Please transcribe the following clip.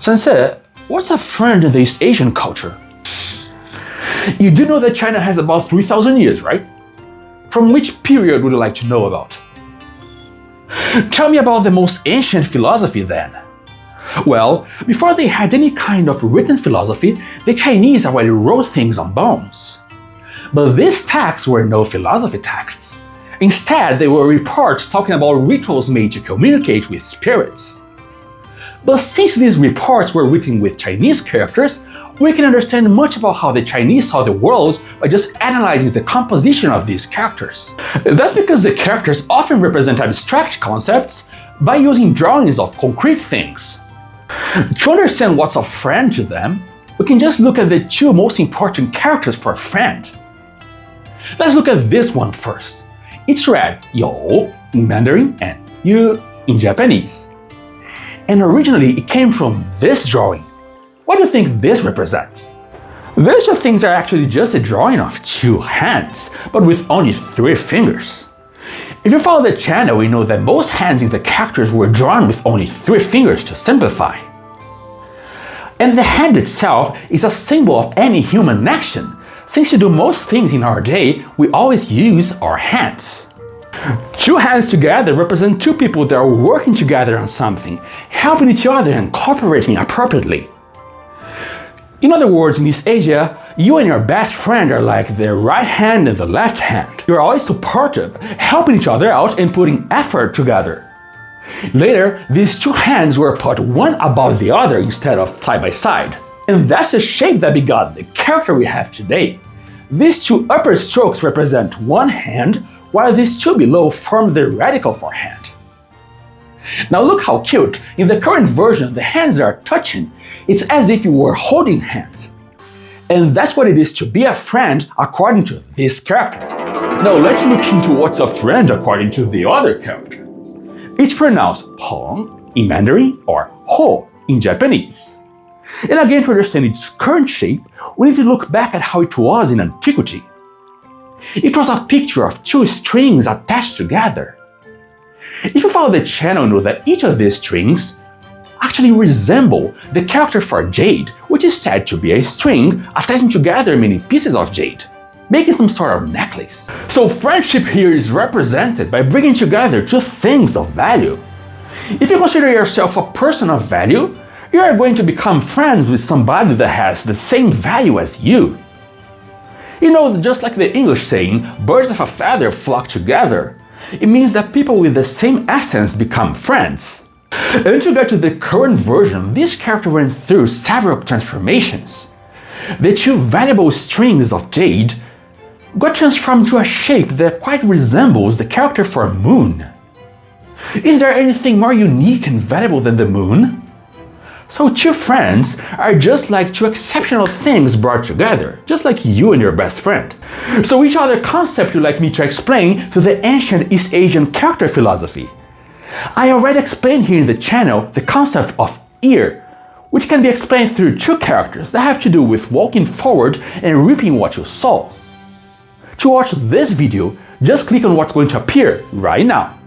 Sensei, what's a friend in the East Asian culture? You do know that China has about 3,000 years, right? From which period would you like to know about? Tell me about the most ancient philosophy then. Well, before they had any kind of written philosophy, the Chinese already wrote things on bones. But these texts were no philosophy texts. Instead, they were reports talking about rituals made to communicate with spirits. But since these reports were written with Chinese characters, we can understand much about how the Chinese saw the world by just analyzing the composition of these characters. That's because the characters often represent abstract concepts by using drawings of concrete things. To understand what's a friend to them, we can just look at the two most important characters for a friend. Let's look at this one first. It's read 有 in Mandarin and you in Japanese. And originally it came from this drawing. What do you think this represents? These two things are actually just a drawing of two hands, but with only 3 fingers. If you follow the channel, we know that most hands in the characters were drawn with only 3 fingers to simplify. And the hand itself is a symbol of any human action. Since to do most things in our day, we always use our hands. 2 hands together represent 2 people that are working together on something, helping each other and cooperating appropriately. In other words, in East Asia, you and your best friend are like the right hand and the left hand. You're always supportive, helping each other out and putting effort together. Later, these 2 hands were put one above the other instead of side by side. And that's the shape that begot the character we have today. These 2 upper strokes represent 1 hand, while these 2 below form the radical for hand. Now look how cute. In the current version, the hands are touching. It's as if you were holding hands. And that's what it is to be a friend according to this character. Now let's look into what's a friend according to the other character. It's pronounced Peng in Mandarin or Ho in Japanese. And again, to understand its current shape, we need to look back at how it was in antiquity. It was a picture of 2 strings attached together. If you follow the channel, you know that each of these strings actually resemble the character for jade, which is said to be a string attaching together many pieces of jade, making some sort of necklace. So friendship here is represented by bringing together 2 things of value. If you consider yourself a person of value, you are going to become friends with somebody that has the same value as you. You know, just like the English saying, birds of a feather flock together, it means that people with the same essence become friends. And to get to the current version, this character went through several transformations. The 2 valuable strings of jade got transformed to a shape that quite resembles the character for moon. Is there anything more unique and valuable than the moon? So 2 friends are just like 2 exceptional things brought together, just like you and your best friend. So which other concept you'd like me to explain to the ancient East Asian character philosophy? I already explained here in the channel the concept of ear, which can be explained through 2 characters that have to do with walking forward and reaping what you sow. To watch this video, just click on what's going to appear right now.